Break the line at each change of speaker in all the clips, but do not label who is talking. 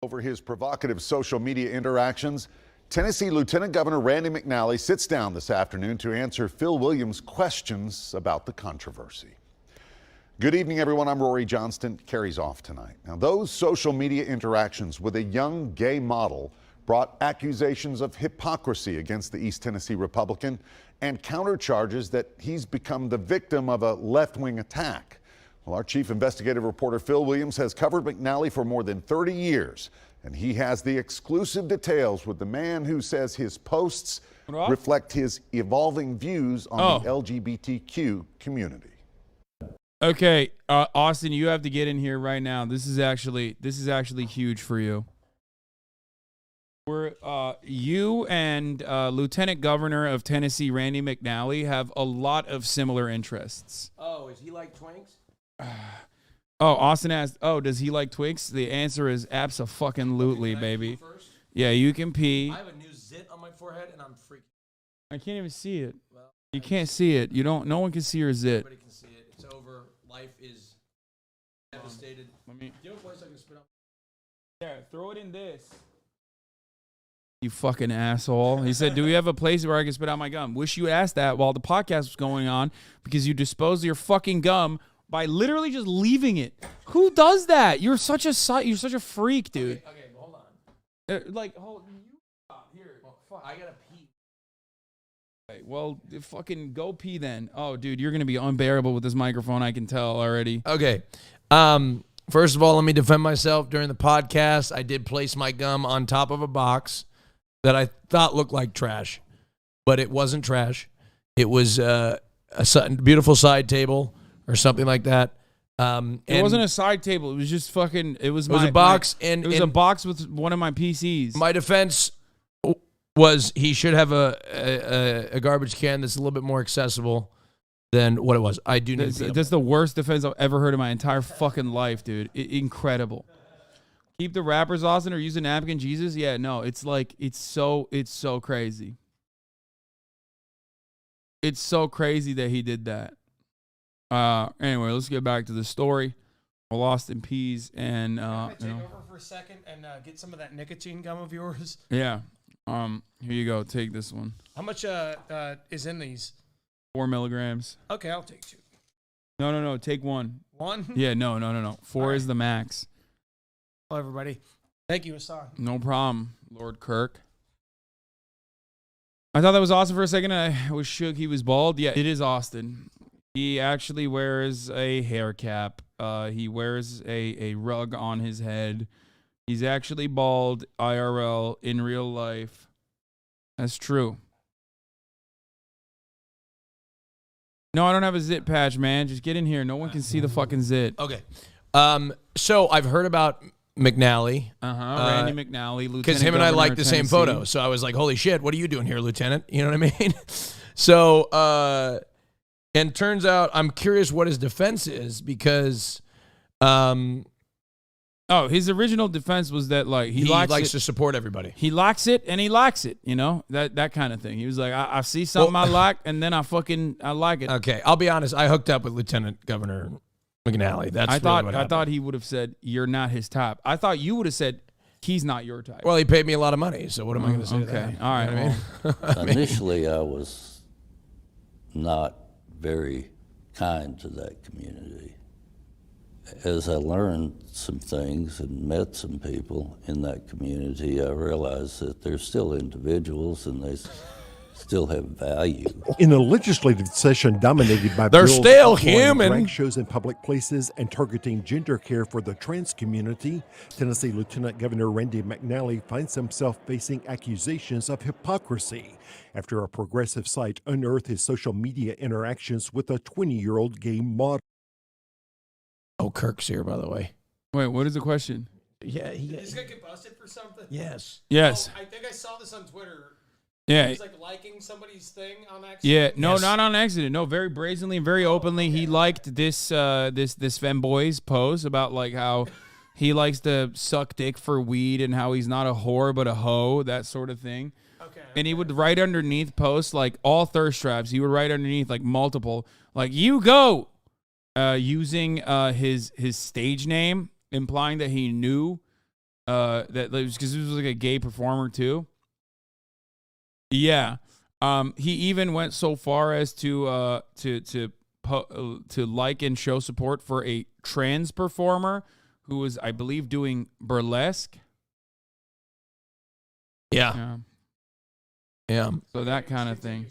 Over his provocative social media interactions, Tennessee Lieutenant Governor Randy McNally sits down this afternoon to answer Phil Williams' questions about the controversy. Good evening, everyone. I'm Rory Johnston. Carrie's off tonight. Now, those social media interactions with a young gay model brought accusations of hypocrisy against the East Tennessee Republican and countercharges that he's become the victim of a left-wing attack. Well, our chief investigative reporter Phil Williams has covered McNally for more than 30 years, and he has the exclusive details with the man who says his posts reflect his evolving views on the LGBTQ community.
Okay, Austin, you have to get in here right now. This is actually huge for you. You and Lieutenant Governor of Tennessee Randy McNally have a lot of similar interests.
Oh, is he like twinks?
Austin asked, does he like Twix? The answer is abso-fucking-lutely, baby. Yeah, you can pee.
I have a new zit on my forehead, and I'm freaking.
I can't even see it. Well, you can't see it. You don't. No one can see your zit.
Everybody can see it. It's over. Life is devastated.
Let me.
Do you have a place I can spit on?
Yeah, throw it in this. You fucking asshole. He said, do we have a place where I can spit out my gum? Wish you asked that while the podcast was going on because you disposed of your fucking gum by literally just leaving it. Who does that? You're such a freak, dude.
Okay, hold on.
You stop here.
Fuck. I gotta pee.
Okay, well, fucking go pee then. Oh, dude, you're gonna be unbearable with this microphone. I can tell already.
Okay. First of all, let me defend myself. During the podcast, I did place my gum on top of a box that I thought looked like trash, but it wasn't trash. It was a beautiful side table or something like that.
It wasn't a side table. It was just fucking. It was
a box,
it was a box with one of my PCs.
My defense was he should have a garbage can that's a little bit more accessible than what it was. I do need.
That's the worst defense I've ever heard in my entire fucking life, dude. Incredible. Keep the wrappers, Austin, or use a napkin, Jesus. Yeah, no, it's so crazy. It's so crazy that he did that. Anyway, let's get back to the story. We're lost in peas and
Can I take over for a second and get some of that nicotine gum of yours?
Yeah. Here you go. Take this one.
How much is in these?
4 milligrams.
Okay, I'll take 2.
No. Take 1.
1?
Yeah, no. 4 is the max.
Hello, everybody. Thank you, Hasan.
No problem, Lord Kirk. I thought that was Austin for a second. I was shook he was bald. Yeah, it is Austin. He actually wears a hair cap. He wears a rug on his head. He's actually bald IRL in real life. That's true. No, I don't have a zit patch, man. Just get in here. No one can see the fucking zit.
Okay. So I've heard about McNally.
Randy McNally, Lieutenant.
Because him and I like the same photo. So I was like, holy shit, what are you doing here, Lieutenant? You know what I mean? So, and turns out I'm curious what his defense is because
his original defense was that he
likes to support everybody.
He likes it and he likes it, that kind of thing. He was like, I see something I like and then I like it.
Okay, I'll be honest. I hooked up with Lieutenant Governor McNally. I
thought he would have said you're not his type. I thought you would have said he's not your type.
Well, he paid me a lot of money, so what am I going to say?
Okay, all right.
You know
I mean? Initially, I was not very kind to that community. As I learned some things and met some people in that community, I realized that they're still individuals and they still have value.
In a legislative session dominated by
they're
bills
still
outlawing
human
drag shows in public places and targeting gender care for the trans community, Tennessee Lieutenant Governor Randy McNally finds himself facing accusations of hypocrisy after a progressive site unearthed his social media interactions with a 20-year-old gay model.
Oh, Kirk's here, by the way.
Wait, what is the question?
Yeah,
Did this guy get busted for something?
Yes.
Yes.
I think I saw this on Twitter.
Yeah.
He was liking somebody's thing on accident.
Yeah, no, not on accident. No, very brazenly and very openly. Okay. He liked this femboy's post about how he likes to suck dick for weed and how he's not a whore but a hoe, that sort of thing.
Okay.
And he would write underneath posts all thirst traps. He would write underneath multiple you go. Using his stage name, implying that he knew that because he was like a gay performer too. Yeah. He even went so far as to like and show support for a trans performer who was, I believe, doing burlesque.
Yeah.
So that kind of thing.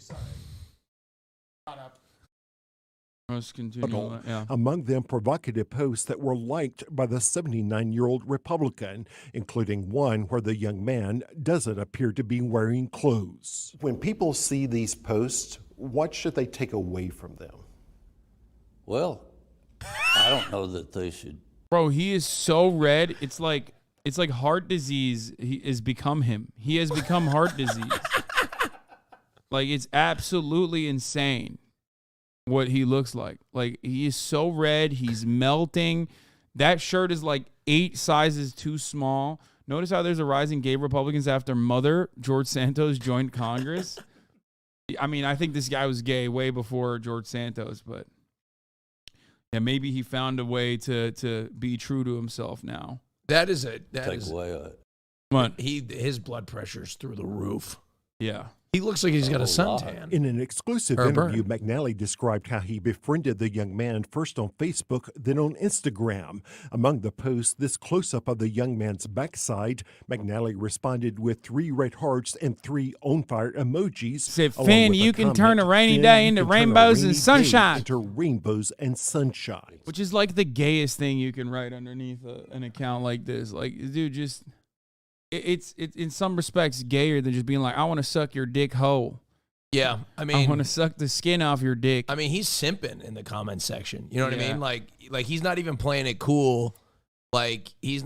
Let's continue. Yeah.
Among them, provocative posts that were liked by the 79-year-old Republican, including one where the young man doesn't appear to be wearing clothes.
When people see these posts, what should they take away from them?
Well, I don't know that they should.
Bro, he is so red. It's like heart disease has become him. He has become heart disease. Like, it's absolutely insane what he looks like. Like, he is so red. He's melting. That shirt is like 8 sizes too small. Notice how there's a rise in gay Republicans after Mother George Santos joined Congress. I mean, I think this guy was gay way before George Santos, but yeah, maybe he found a way to be true to himself now.
That is his blood pressure's through the roof.
Yeah.
He looks like he's got a suntan.
In an exclusive interview, McNally described how he befriended the young man first on Facebook, then on Instagram. Among the posts, this close-up of the young man's backside, McNally responded with 3 red hearts and 3 on-fire emojis.
Said, Finn, you can turn a rainy day into rainbows and sunshine.
Into rainbows and sunshine.
Which is like the gayest thing you can write underneath an account like this. Like, dude, just... It's in some respects gayer than just being like, I want to suck your dick hole.
Yeah, I mean,
I want to suck the skin off your dick.
I mean, he's simping in the comment section. You know what I mean? Like he's not even playing it cool. Like he's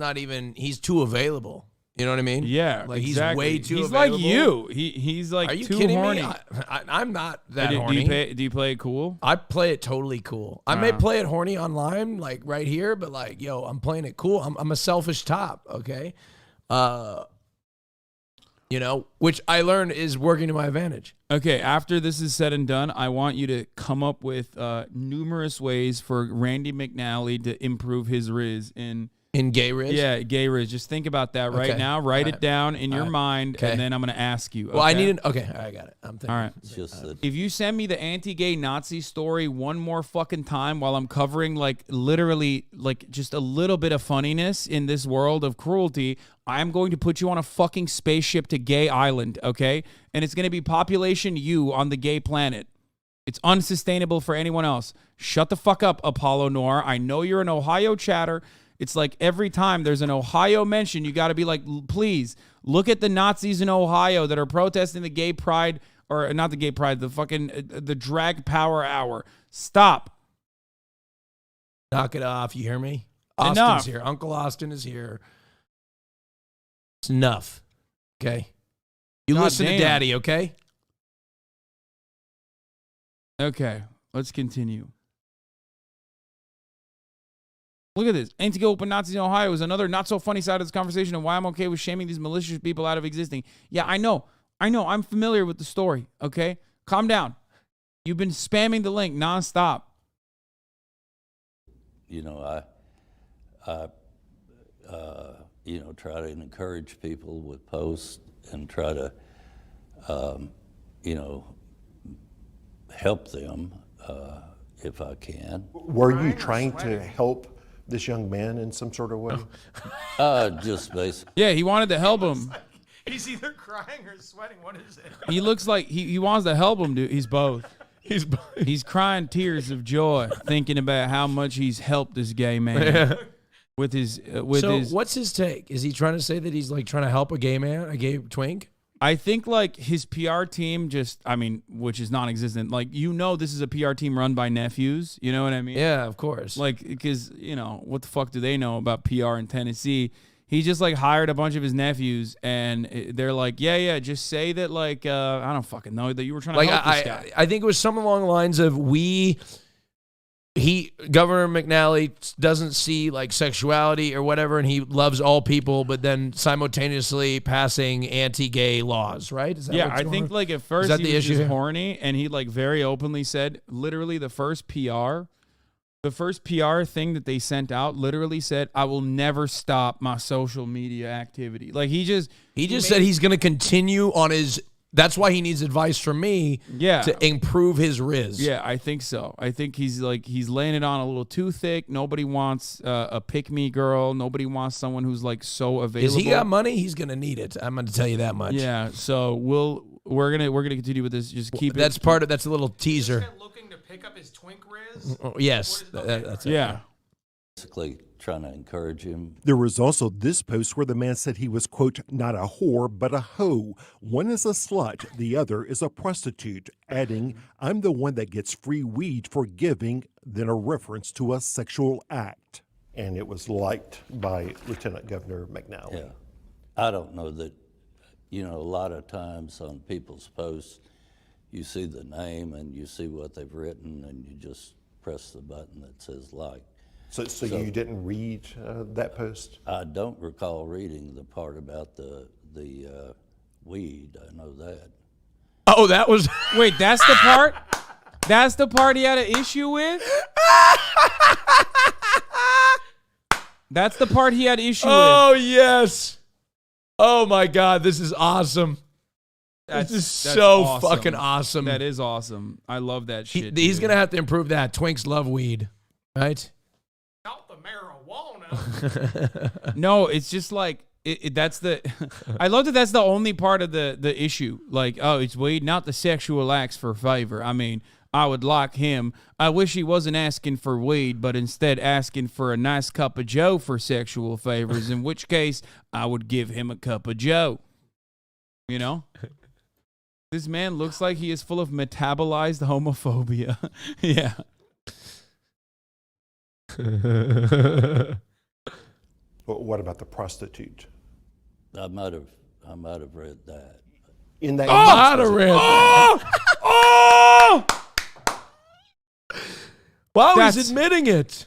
too available. You know what I mean?
Yeah,
like
exactly.
He's way too.
He's
available.
like you. He's like
Are you
too
kidding
horny.
me? I'm not that horny.
Do you play it cool?
I play it totally cool. I may play it horny online, like right here, but like, yo, I'm playing it cool. I'm a selfish top. Okay. You know, which I learned is working to my advantage.
Okay, after this is said and done, I want you to come up with numerous ways for Randy McNally to improve his riz in
gay riz?
Yeah, gay riz. Just think about that right now. Write it down in your mind, and then I'm going to ask you.
Well, I need okay, I got it. I'm thinking.
All right.
It's just that
If you send me the anti-gay Nazi story one more fucking time while I'm covering like literally like just a little bit of funniness in this world of cruelty, I'm going to put you on a fucking spaceship to Gay Island, okay? And it's going to be population you on the gay planet. It's unsustainable for anyone else. Shut the fuck up, Apollo Noir. I know you're an Ohio chatter. It's like every time there's an Ohio mention, you got to be like, please look at the Nazis in Ohio that are protesting the gay pride, or not the gay pride, the fucking the drag power hour. Stop.
Knock it off. You hear me?
Enough.
Austin's here. Uncle Austin is here. It's enough. Okay. You
God
listen
damn.
to Daddy, okay?
Okay, let's continue. Look at this. Anti-gay open Nazis in Ohio is another not so funny side of this conversation and why I'm okay with shaming these malicious people out of existing. Yeah, I know. I'm familiar with the story, okay? Calm down. You've been spamming the link nonstop.
you know, I try to encourage people with posts and try to, help them if I can.
Were you trying to help this young man in some sort of way?
Just basically.
Yeah, he wanted to help him.
He's either crying or sweating. What is it?
He looks like he wants to help him, dude. He's both. He's crying tears of joy thinking about how much he's helped this gay man with his
what's his take? Is he trying to say that he's like trying to help a gay man, a gay twink?
I think like his PR team which is non-existent. Like, this is a PR team run by nephews. You know what I mean?
Yeah, of course.
Like, because, what the fuck do they know about PR in Tennessee? He just like hired a bunch of his nephews and they're like, yeah, just say that like, I don't fucking know, that you were trying to help this guy.
I think it was something along the lines of Governor McNally doesn't see like sexuality or whatever, and he loves all people, but then simultaneously passing anti-gay laws, right? Is that
yeah, I think like at first he was just horny, and he like very openly said, literally the first PR The first PR thing that they sent out literally said, "I will never stop my social media activity." Like he just
said he's going to continue on his. That's why he needs advice from me. To improve his riz.
Yeah, I think so. I think he's laying it on a little too thick. Nobody wants a pick me girl. Nobody wants someone who's like so available.
Is he got money? He's going to need it. I'm going to tell you that much.
Yeah. So we're gonna continue with this. Just keep
That's
it.
That's a little teaser.
Just looking to pick up his twink riz.
Oh, yes, that's it.
Yeah.
Basically trying to encourage him.
There was also this post where the man said he was, quote, not a whore, but a hoe. One is a slut, the other is a prostitute, adding, I'm the one that gets free weed for giving, then a reference to a sexual act.
And it was liked by Lieutenant Governor McNally.
Yeah. I don't know that, a lot of times on people's posts, you see the name and you see what they've written and you just press the button that says like.
So you didn't read that post?
I don't recall reading the part about the weed. I know that.
Oh, that was.
Wait, that's the part? That's the part he had an issue with? That's the part he had issue with.
Oh, yes. Oh, my God. This is awesome. This is so
awesome.
fucking awesome.
That is awesome. I love that shit.
He's going to have to improve that. Twinks love weed, right?
Not the marijuana.
No, it's just like that's the. I love that. That's the only part of the issue. Like, oh, it's weed, not the sexual acts for favor. I mean, I would like him. I wish he wasn't asking for weed, but instead asking for a nice cup of Joe for sexual favors. In which case, I would give him a cup of Joe. You know. This man looks like he is full of metabolized homophobia. Yeah.
What about the prostitute?
I might have read that.
In that
Wow,
That's-
he's admitting it.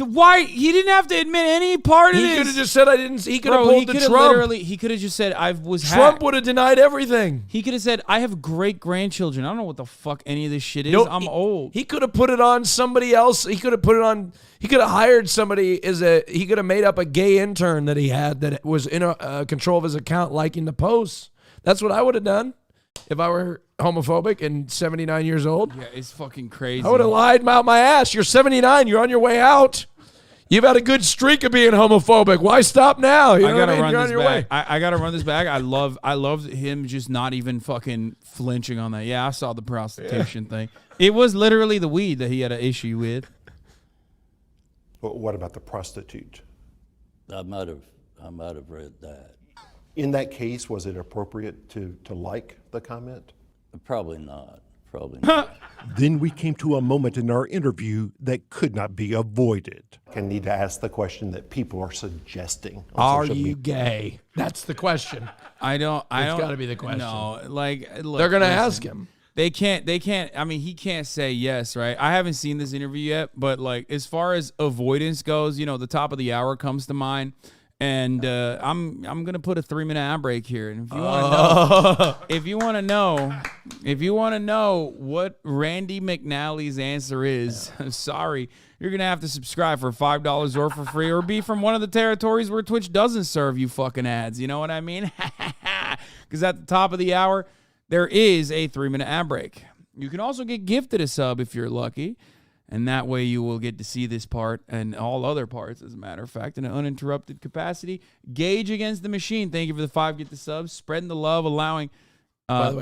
Why he didn't have to admit any part of
He
this?
could have just said I didn't. He could have
Bro,
pulled the Trump.
he could have just said I was
Trump
hacked.
would have denied everything.
He could have said I have great grandchildren. I don't know what the fuck any of this shit is.
No,
I'm old.
He could have put it on somebody else. He could have put it on. He could have hired somebody he could have made up a gay intern that he had that was in control of his account, liking the posts. That's what I would have done if I were homophobic and 79 years old.
Yeah, it's fucking crazy.
I would have lied out my ass. You're 79. You're on your way out. You've had a good streak of being homophobic. Why stop now? You know
I gotta
what I mean?
run
You're on
this
your
back.
way.
I gotta run this back. I love him just not even fucking flinching on that. Yeah, I saw the prostitution thing. It was literally the weed that he had an issue with.
What about the prostitute?
I might have read that.
In that case, was it appropriate to like the comment?
Probably not. Probably not.
Then we came to a moment in our interview that could not be avoided.
I need to ask the question that people are suggesting. On
Are
social
you
media.
gay? That's the question.
I don't.
It's gotta be the question.
No, like look,
They're gonna
listen,
ask him.
They can't. I mean, he can't say yes, right? I haven't seen this interview yet, but like as far as avoidance goes, the top of the hour comes to mind. And I'm gonna put a 3-minute ad break here, and if you want to know what Randy McNally's answer is, sorry, you're gonna have to subscribe for $5 or for free, or be from one of the territories where Twitch doesn't serve you fucking ads. You know what I mean? Because at the top of the hour, there is a 3-minute ad break. You can also get gifted a sub if you're lucky. And that way you will get to see this part and all other parts, as a matter of fact, in an uninterrupted capacity. Gauge against the machine. Thank you for the 5 get the subs. Spreading the love, allowing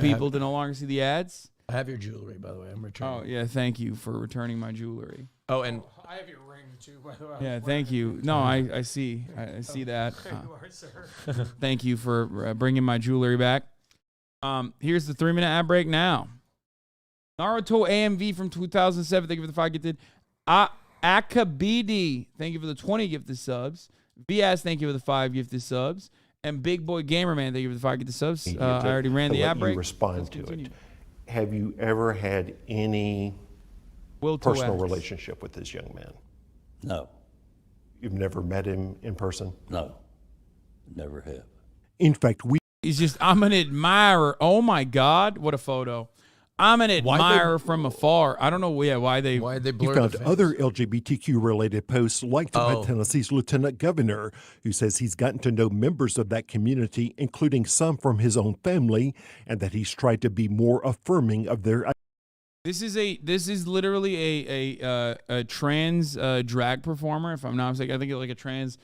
people to no longer see the ads.
I have your jewelry, by the way. I'm returning.
Oh, yeah, thank you for returning my jewelry.
Oh, and
I have your ring too, by the way.
Yeah, thank you. No, I see. I see that.
There you are, sir.
Thank you for bringing my jewelry back. Here's the 3-minute ad break now. Naruto AMV from 2007. Thank you for the 5 gifted. Akabidi. Thank you for the 20 gifted subs. Vias, thank you for the 5 gifted subs. And Big Boy Gamerman, thank you for the 5 gifted subs. I already ran the ad break.
Respond to it. Have you ever had any personal relationship with this young man?
No.
You've never met him in person?
No. Never have.
In fact,
He's just, I'm an admirer. Oh my God, what a photo. I'm an admirer from afar. I don't know why they
Why they
You
blurred
found
the face?
other LGBTQ-related posts liked by Tennessee's lieutenant governor, who says he's gotten to know members of that community, including some from his own family, and that he's tried to be more affirming of their.
This is literally a trans drag performer, if I'm not mistaken. I think it's like a trans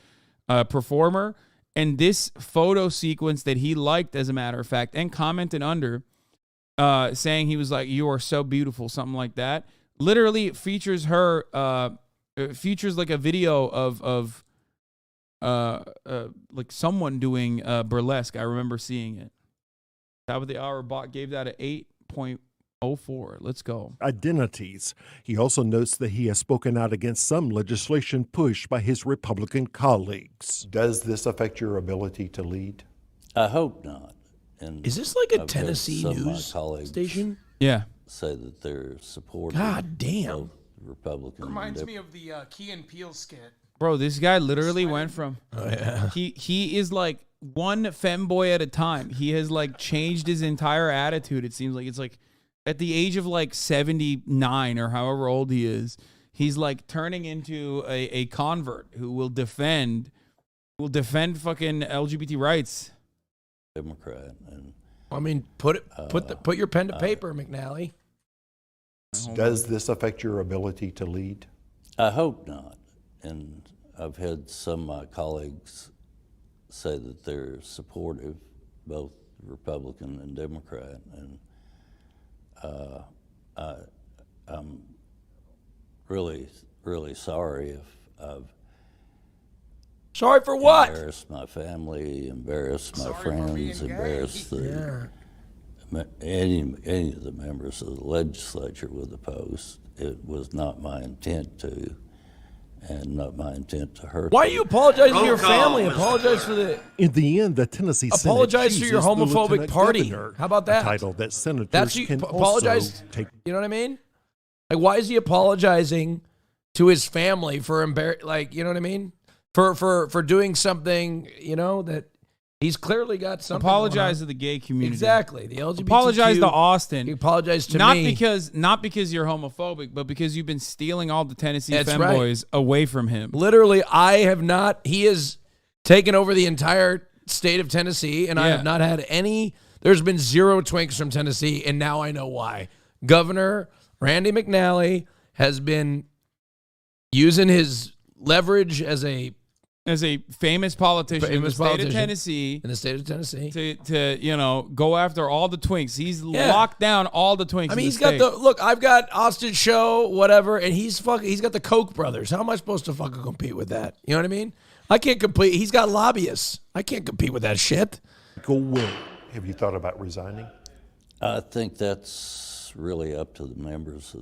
performer. And this photo sequence that he liked, as a matter of fact, and commented under, saying he was like, "You are so beautiful," something like that. Literally features her, features like a video of like someone doing burlesque. I remember seeing it. Top of the hour bot gave that an 8.04. Let's go.
Identities. He also notes that he has spoken out against some legislation pushed by his Republican colleagues.
Does this affect your ability to lead?
I hope not. And
Is this like a
I've heard
Tennessee
some of my
news
colleagues
station?
Yeah.
say that they're supportive.
God damn.
of Republican.
Reminds me of the Key and Peele skit.
Bro, this guy literally went from he is like one femboy at a time. He has like changed his entire attitude. It seems like it's like at the age of like 79 or however old he is, he's like turning into a convert who will defend fucking LGBT rights.
Democrat, and
I mean, put your pen to paper, McNally.
Does this affect your ability to lead?
I hope not. And I've had some of my colleagues say that they're supportive, both Republican and Democrat, and I'm really, really sorry if I've
Sorry for what?
embarrassed my family, embarrassed my
Sorry for being
friends,
gay.
embarrassed any of the members of the legislature with the post. It was not my intent to, and not my intent to hurt
Why are
them.
you apologizing to your family? Apologize for the.
In the end, the Tennessee Senate
Apologize to your
chooses the
homophobic
lieutenant
party.
governor,
How about that?
A title that senators
That's you
can
apologize.
also take.
You know what I mean? Like, why is he apologizing to his family for like, you know what I mean? For doing something, you know, that he's clearly got something.
Apologize to the gay community.
Exactly. The LGBTQ.
Apologize to Austin.
He apologized to
not
me.
not because you're homophobic, but because you've been stealing all the Tennessee
That's
femboys away from him.
Literally, I have not. He has taken over the entire state of Tennessee, and I
Yeah.
have not had any. There's been zero twinks from Tennessee, and now I know why. Governor Randy McNally has been using his leverage as a
famous politician in the
Famous
state
politician.
of Tennessee
in the state of Tennessee.
to go after all the twinks. He's locked down all the twinks.
I mean,
in
he's got
state.
the look. I've got Austin Show, whatever, and he's got the Koch brothers. How am I supposed to fucking compete with that? You know what I mean? I can't compete. He's got lobbyists. I can't compete with that shit.
Have you thought about resigning?
I think that's really up to the members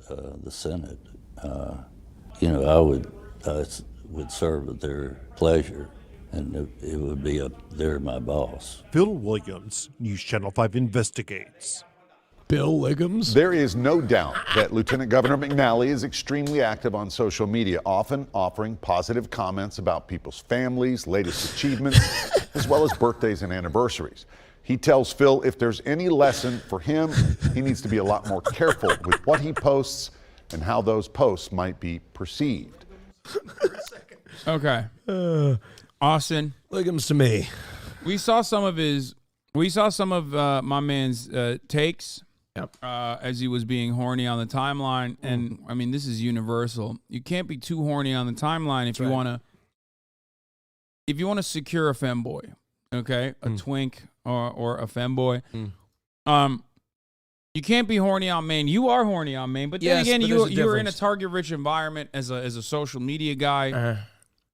of the Senate. I would serve at their pleasure, and it would be up there my boss.
Phil Williams, News Channel 5 investigates.
Bill Liggums.
There is no doubt that Lieutenant Governor McNally is extremely active on social media, often offering positive comments about people's families, latest achievements, as well as birthdays and anniversaries. He tells Phil if there's any lesson for him, he needs to be a lot more careful with what he posts and how those posts might be perceived.
Okay. Austin,
Liggums to me.
we saw some of my man's takes.
Yep.
As he was being horny on the timeline, and I mean, this is universal. You can't be too horny on the timeline if you want to secure a femboy, okay, a twink or a femboy. You can't be horny on main. You are horny on main, but then
Yes,
again,
but there's a
you're in a
difference.
target-rich environment as a social media guy.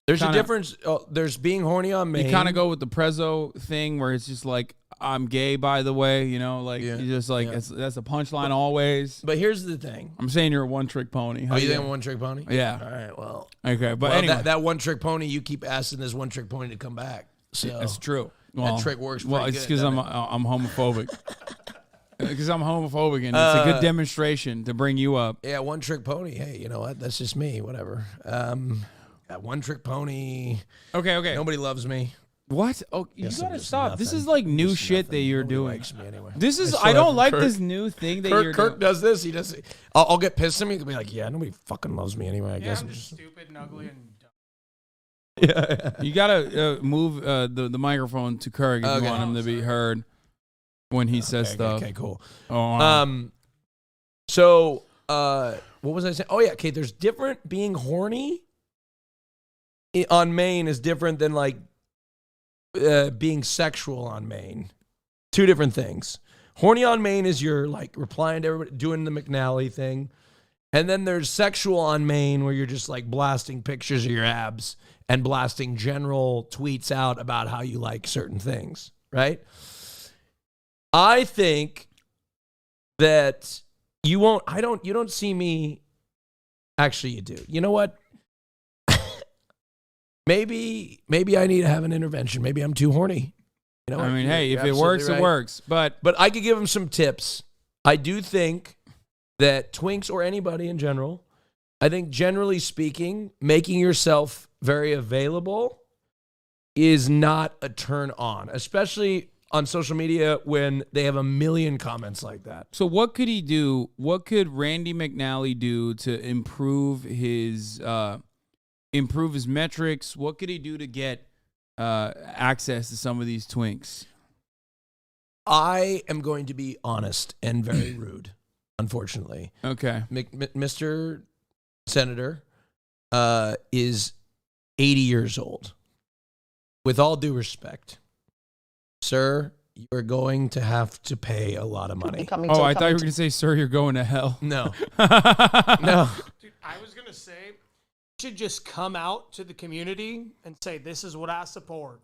There's
Kinda-
a difference. There's being horny on me.
You kind of go with the prezzo thing where it's just like, I'm gay, by the way, you know, like
Yeah.
you just like that's a punchline always.
But here's the thing.
I'm saying you're a one-trick pony. How
Oh, you
you
think I'm
doing?
one trick pony?
Yeah.
All right. Well.
Okay, but
Well,
anyway,
that one trick pony, you keep asking this one trick pony to come back. So
that's true.
That trick works
Well,
pretty
it's
good,
because I'm homophobic. Because I'm homophobic, and it's a good demonstration to bring you up.
Yeah, one trick pony. Hey, you know what? That's just me. Whatever. That one trick pony.
Okay.
Nobody loves me.
What? Oh, you
Yes,
gotta
just
stop. This
nothing.
is like new
Just
shit that
nothing.
you're
Nobody
doing.
likes me anyway.
This is.
still
I don't
have
like
Kirk-
this new thing that you're
Kirk
doing.
does this. He does. I'll get pissed at me. He'll be like, "Yeah, nobody fucking loves me anyway." I guess
I'm
I'm
just
just.
stupid and ugly and dumb.
Yeah.
You gotta move the microphone to Kirk if
Okay.
you want him to be heard when he says stuff.
Okay, cool.
Oh,
So, what was I saying? Oh yeah, okay. There's different. Being horny on Maine is different than like being sexual on Maine. Two different things. Horny on Maine is you're like replying to everybody, doing the McNally thing, and then there's sexual on Maine where you're just like blasting pictures of your abs and blasting general tweets out about how you like certain things. Right? I think that you won't. You don't see me. Actually, you do. You know what? Maybe I need to have an intervention. Maybe I'm too horny. You know.
I mean,
You're
hey, if it
absolutely
works,
right.
it works. But
I could give him some tips. I do think that twinks or anybody in general, I think generally speaking, making yourself very available is not a turn on, especially on social media when they have a million comments like that.
so what could he do? What could Randy McNally do to improve his metrics? What could he do to get access to some of these twinks?
I am going to be honest and very rude, unfortunately.
Okay.
Mr. Senator is 80 years old. With all due respect, sir, you're going to have to pay a lot of money.
Oh, I thought you were going to say, sir, you're going to hell.
No. No.
Dude, I was gonna say, you should just come out to the community and say, "This is what I support,"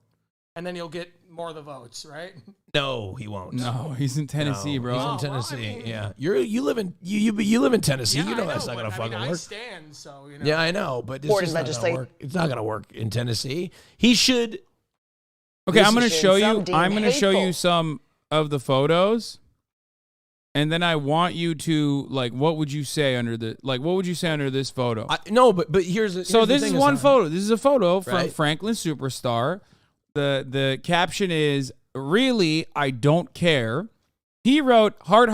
and then you'll get more of the votes, right?
No, he won't.
No, he's in Tennessee,
No,
bro.
He's in
Oh, well,
Tennessee.
I mean-
Yeah. You live in you live in Tennessee.
Yeah,
you know
I
that's not
but
gonna fucking
I
work.
stand, so you know.
Yeah, I know, but it's
Important
just not gonna
legislation.
work. It's not gonna work in Tennessee. He should.
Okay, I'm going to
This is
show you.
some deemed
I'm going to show you
hateful.
some of the photos, and then I want you to like. What would you say under what would you say under this photo?
No, but here's
So
the
this
thing,
is one
Hassan.
photo. This is a photo from
Right.
Franklin Superstar. The caption is, "Really, I don't care." He wrote heart,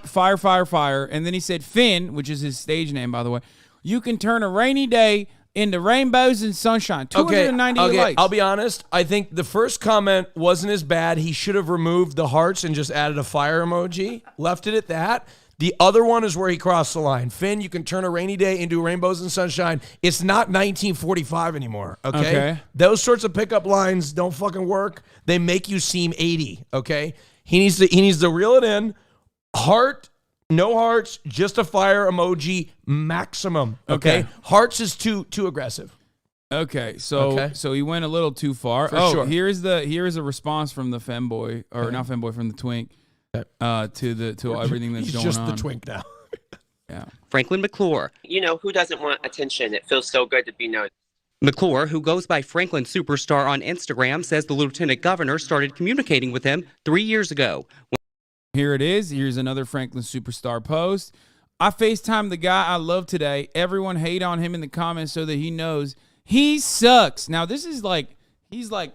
fire, fire, fire, and then he said Finn, which is his stage name, by the way. You can turn a rainy day into rainbows and sunshine. 290
Okay,
likes.
I'll be honest. I think the first comment wasn't as bad. He should have removed the hearts and just added a fire emoji, left it at that. The other one is where he crossed the line. Finn, you can turn a rainy day into rainbows and sunshine. It's not 1945 anymore, okay? Those sorts of pickup lines don't fucking work. They make you seem 80, okay? He needs to reel it in. Heart, no hearts, just a fire emoji maximum, okay?
Okay.
Hearts is too aggressive.
Okay, so he went a little too far.
For sure.
Here's a response from the femboy, or not femboy, from the twink, to everything that's
He's
going
just
on.
the twink now.
Yeah.
Franklin McClure.
You know, who doesn't want attention? It feels so good to be noticed.
McClure, who goes by Franklin Superstar on Instagram, says the lieutenant governor started communicating with him 3 years ago.
Here it is. Here's another Franklin Superstar post. I FaceTimed the guy I love today. Everyone hate on him in the comments so that he knows he sucks. Now, this is like, he's like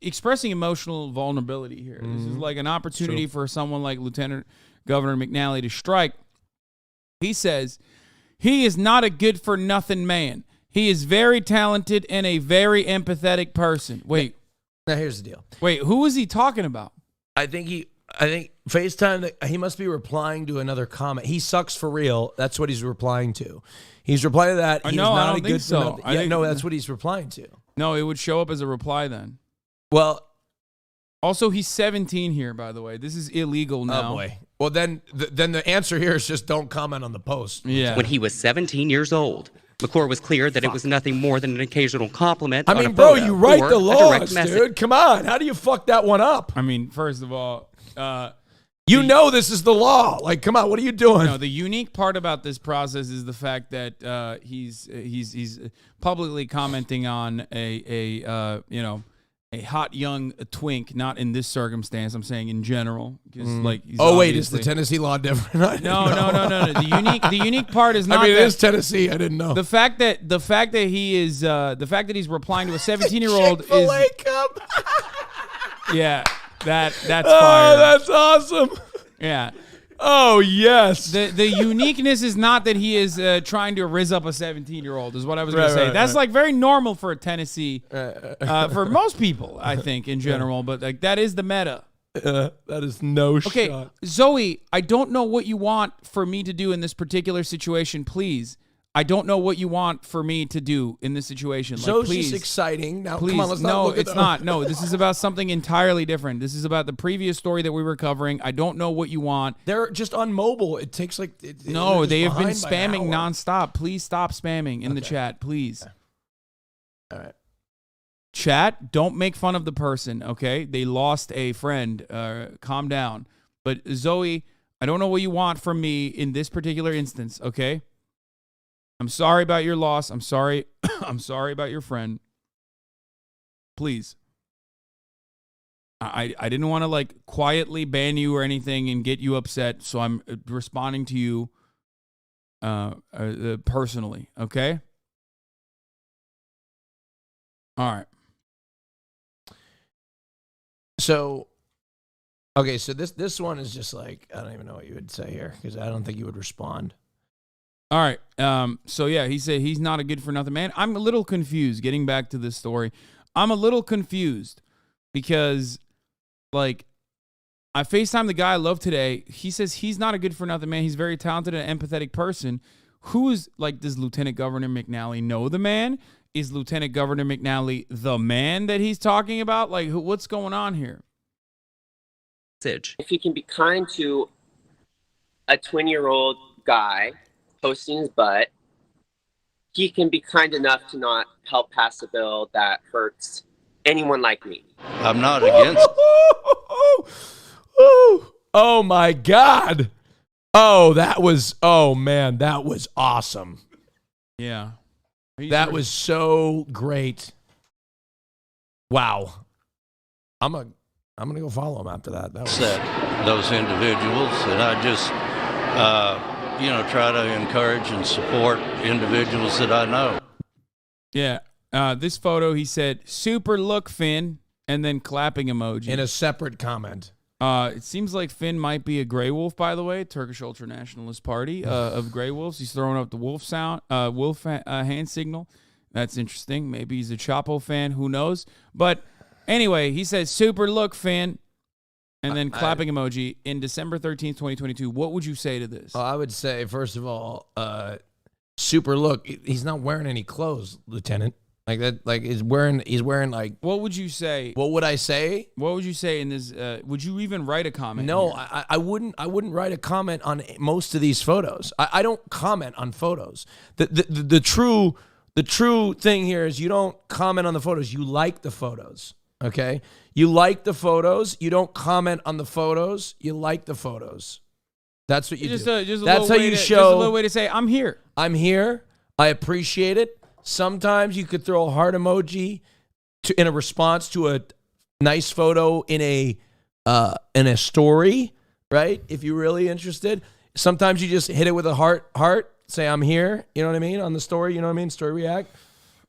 expressing emotional vulnerability here. This is like an opportunity for someone like Lieutenant Governor McNally to strike. He says, he is not a good for nothing man. He is very talented and a very empathetic person. Wait,
Now here's the deal.
who is he talking about?
I think FaceTime, he must be replying to another comment. He sucks for real. That's what he's replying to. He's replying to that. He's
No, I
not
don't
a
think
good
so.
for nothing.
I
Yeah,
think-
no, that's what he's replying to.
No, it would show up as a reply then.
Well,
Also, he's 17 here, by the way. This is illegal now.
oh boy. Well, then the answer here is just don't comment on the post.
Yeah.
When he was 17 years old. McClure was clear that it was nothing more than an occasional compliment
I
on
mean,
a
bro,
photo
you write
or
the
a direct
laws,
message.
dude. Come on. How do you fuck that one up?
I mean, first of all,
You know this is the law. Like, come on. What are you doing?
no, the unique part about this process is the fact that he's publicly commenting on a a hot young twink, not in this circumstance. I'm saying in general. Like, he's
wait, is the Tennessee law different?
No. The unique part is not.
I mean, it
that,
is Tennessee. I didn't know.
The fact that he is the fact that he's replying to a 17-year-old is
cup.
yeah. That's fire.
Oh, that's awesome.
Yeah.
Oh, yes.
The uniqueness is not that he is trying to rizz up a 17-year-old, is what I was going to say. That's like very normal for Tennessee, for most people, I think, in general. But like that is the meta.
That is no shot.
Okay, Zoe, I don't know what you want for me to do in this particular situation. Please, I don't know what you want for me to do in this situation.
So
please,
just exciting. Now,
please,
come on, let's not
no,
look at
it's not. No, this is about something entirely different. This is about the previous story that we were covering. I don't know what you want.
They're just on mobile. It takes like
no, they have been
behind by an
spamming
hour.
nonstop. Please stop spamming in the chat, please.
All right.
Chat, don't make fun of the person, okay? They lost a friend. Calm down. But Zoe, I don't know what you want from me in this particular instance, okay? I'm sorry about your loss. I'm sorry. I'm sorry about your friend. Please. I didn't want to like quietly ban you or anything and get you upset, so I'm responding to you personally, okay? All right.
So, okay, so this one is just like, I don't even know what you would say here because I don't think you would respond.
All right. So, yeah, he said he's not a good for nothing man. I'm a little confused getting back to this story. I'm a little confused because, like, I FaceTimed the guy I love today. He says he's not a good for nothing man. He's a very talented and empathetic person. Who is, like, does Lieutenant Governor McNally know the man? Is Lieutenant Governor McNally the man that he's talking about? Like, what's going on here?
If he can be kind to a 20-year-old guy posting his butt, he can be kind enough to not help pass a bill that hurts anyone like me.
I'm not against.
Oh my God. Oh, man, that was awesome.
Yeah.
That was so great. Wow. I'm gonna go follow him after that. That was
Those individuals, and I just, try to encourage and support individuals that I know.
Yeah. This photo, he said, super look, Finn, and then clapping emoji.
in a separate comment.
It seems like Finn might be a gray wolf, by the way, Turkish Ultra-Nationalist Party of gray wolves. He's throwing up the wolf sound, hand signal. That's interesting. Maybe he's a Chapo fan. Who knows? But anyway, he says, super look, Finn, and then clapping emoji in December 13th, 2022. What would you say to this?
I would say, first of all, super look. He's not wearing any clothes, Lieutenant. Like that, like he's wearing like.
What would you say?
What would I say?
What would you say in this? Would you even write a comment?
No,
here?
I wouldn't. I wouldn't write a comment on most of these photos. I don't comment on photos. The true thing here is you don't comment on the photos. You like the photos. Okay, you like the photos. You don't comment on the photos. You like the photos. That's what you do. That's how you show.
Just a little way to say I'm here.
I'm here. I appreciate it. Sometimes you could throw a heart emoji in a response to a nice photo in a story, right? If you're really interested. Sometimes you just hit it with a heart, say I'm here, you know what I mean, on the story, you know what I mean, story react.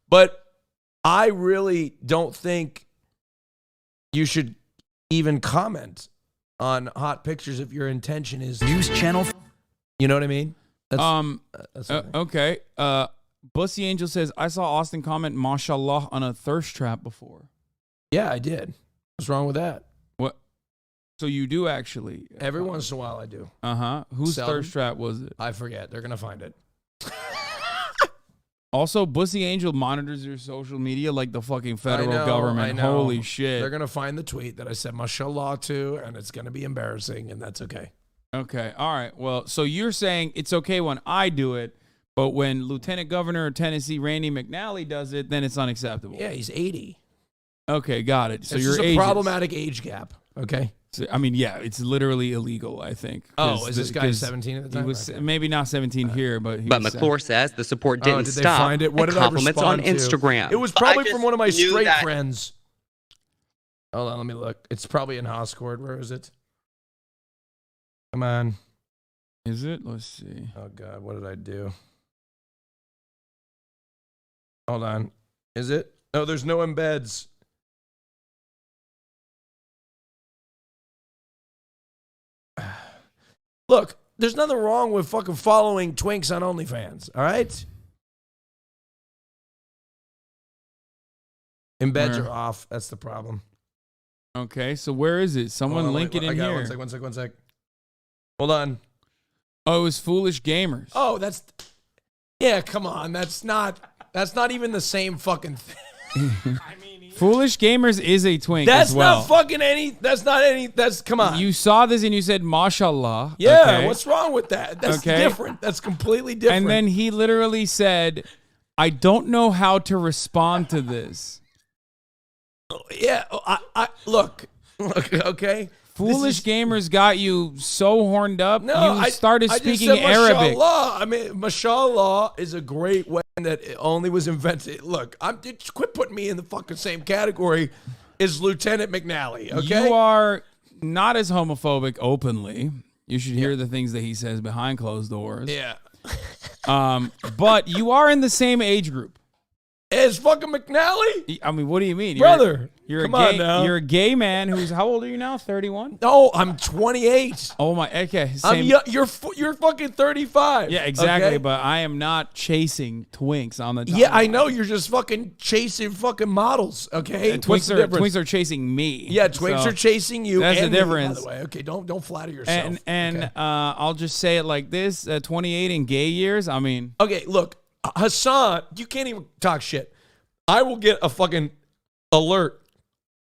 But I really don't think you should even comment on hot pictures if your intention is
news channel.
You know what I mean? That's
okay. Bussy Angel says, I saw Austin comment, mashallah, on a thirst trap before.
Yeah, I did. What's wrong with that?
What? So you do actually?
Every once in a while I do.
Uh-huh. Whose
Seldom.
thirst trap was it?
I forget. They're going to find it.
Also, Bussy Angel monitors your social media like the fucking federal
I know.
government. Holy shit.
They're going to find the tweet that I said mashallah to, and it's going to be embarrassing, and that's okay.
Okay. All right. Well, so you're saying it's okay when I do it, but when Lieutenant Governor of Tennessee Randy McNally does it, then it's unacceptable.
Yeah, he's 80.
Okay, got it. So
it's
your
just a
age
problematic age gap, okay?
So, I mean, yeah, it's literally illegal, I think.
Oh, is this guy 17 at the time?
He was
Okay.
maybe not 17 here, but he
But
was
McClure says the support didn't
did they
stop
find it? What
at
did I
compliments on
respond to?
Instagram.
It was probably
I just
from one of my
knew
straight
that-
friends. Hold on, let me look. It's probably in Hoscord. Where is it? Come on.
Is it? Let's see.
Oh, God. What did I do? Hold on. Is it? No, there's no embeds. Look, there's nothing wrong with fucking following twinks on OnlyFans, all right? Embeds are off. That's the problem.
Okay, so where is it? Someone link it in here.
One sec. Hold on.
Oh, it was Foolish Gamers.
Oh, that's... Yeah, come on. That's not even the same fucking thing.
Foolish Gamers is a twink
That's
as well.
not fucking any... That's... Come on.
You saw this and you said, mashallah.
Yeah,
okay.
what's wrong with that? That's
Okay.
different. That's completely different.
And then he literally said, I don't know how to respond to this.
Yeah, I look, okay.
Foolish Gamers got you so horned up.
No,
you started speaking
I just said
Arabic.
Mashallah. I mean, mashallah is a great way that it only was invented. Look, quit putting me in the fucking same category as Lieutenant McNally. Okay,
You are not as homophobic openly. You should hear the things that he says behind closed doors.
Yeah.
But you are in the same age group.
As fucking McNally?
I mean, what do you mean?
Brother,
you're
come
a gay,
on now.
You're a gay man who's, how old are you now? 31?
No, I'm 28.
Oh my, okay.
I'm you're fucking 35.
Yeah, exactly.
okay?
But I am not chasing twinks on the top.
Yeah, I know. You're just fucking chasing fucking models, okay?
And
What's the difference?
twinks are chasing me.
Yeah, twinks
So
are chasing you.
That's
and
the difference.
Me, by the way. Okay, don't flatter yourself.
And
okay?
I'll just say it like this: 28 in gay years. I mean,
okay, look, Hassan, you can't even talk shit. I will get a fucking alert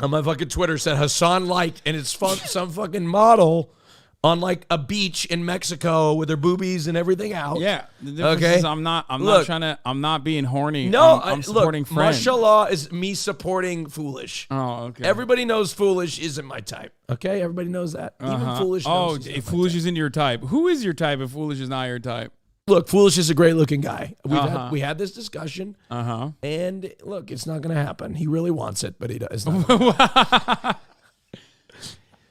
on my fucking Twitter said Hassan liked, and it's some fucking model on like a beach in Mexico with her boobies and everything out.
yeah. The difference
Okay.
is I'm not being horny.
No,
I'm supporting
look,
friends.
mashallah is me supporting Foolish.
Oh, okay.
Everybody knows Foolish isn't my type. Okay, everybody knows that. Even Foolish knows.
if Foolish isn't your type, who is your type if Foolish is not your type?
Look, Foolish is a great looking guy. We had this discussion. And look, it's not going to happen. He really wants it, but he does not.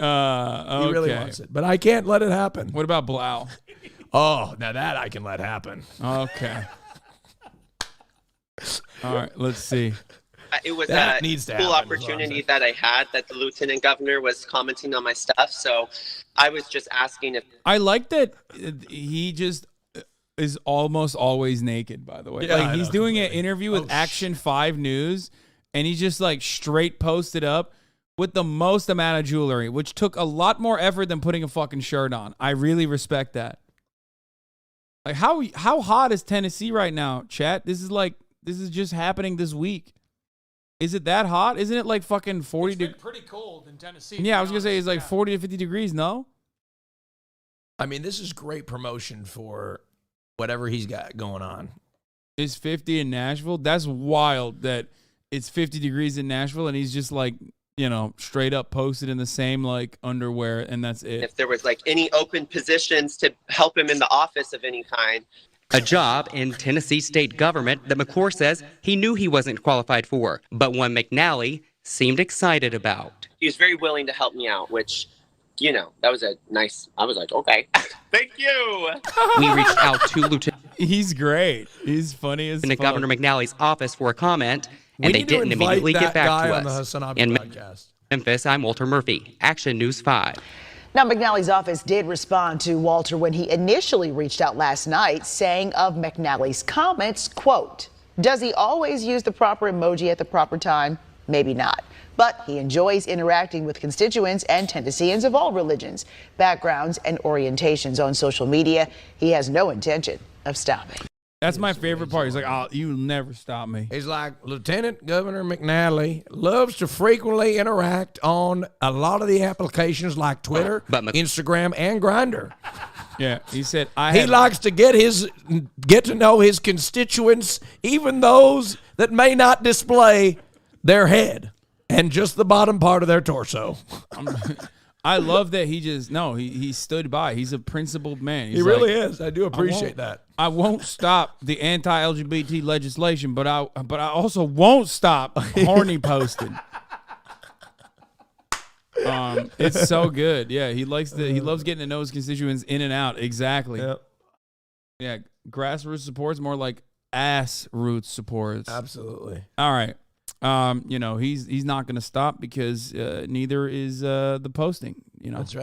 Okay.
He really wants it, but I can't let it happen.
What about Blau?
Oh, now that I can let happen.
Okay. All right, let's see.
It was
That
a
needs to
cool
happen, is what I'm
opportunity
saying.
that I had that the lieutenant governor was commenting on my stuff. So I was just asking if
I like that he just is almost always naked, by the way.
Yeah,
like
I
he's
know,
doing an
completely.
interview with Action 5 News, and he just like straight posted up with the most amount of jewelry, which took a lot more effort than putting a fucking shirt on. I really respect that. Like how hot is Tennessee right now, chat? This is just happening this week. Is it that hot? Isn't it like fucking 40
It's been pretty cold in Tennessee.
Yeah, I was gonna say it's like
Yeah.
40 to 50 degrees. No.
I mean, this is great promotion for whatever he's got going on.
Is 50 in Nashville? That's wild that it's 50 degrees in Nashville and he's just like, you know, straight up posted in the same like underwear and that's it.
there was like any open positions to help him in the office of any kind.
A job in Tennessee state government that McClure says he knew he wasn't qualified for, but one McNally seemed excited about.
He was very willing to help me out, which, you know, that was a nice, I was like, okay, thank you.
We reached out to Lieutenant
He's great. He's funny as fuck.
Governor McNally's office for a comment,
We
and they
need to
didn't
invite
immediately
that
get back
guy
to
on the
us.
HasanAbi
In
podcast.
Memphis, I'm Walter Murphy, Action News 5.
Now, McNally's office did respond to Walter when he initially reached out last night, saying of McNally's comments, quote, does he always use the proper emoji at the proper time? Maybe not. But he enjoys interacting with constituents and Tennesseans of all religions, backgrounds, and orientations on social media. He has no intention of stopping.
That's my favorite part. He's like, oh, you'll never stop me.
He's like, Lieutenant Governor McNally loves to frequently interact on a lot of the applications like Twitter, Instagram, and Grindr.
Yeah, he said,
He likes to get to know his constituents, even those that may not display their head and just the bottom part of their torso.
I love that he stood by. He's a principled man. He's
He really
like,
is. I do appreciate that.
I won't stop the anti-LGBT legislation, but I also won't stop horny posting. It's so good. Yeah, he loves getting to know his constituents in and out. Exactly.
Yep.
Yeah, grassroots supports more like ass roots supports.
Absolutely.
All right. He's not going to stop because neither is the posting.
That's right.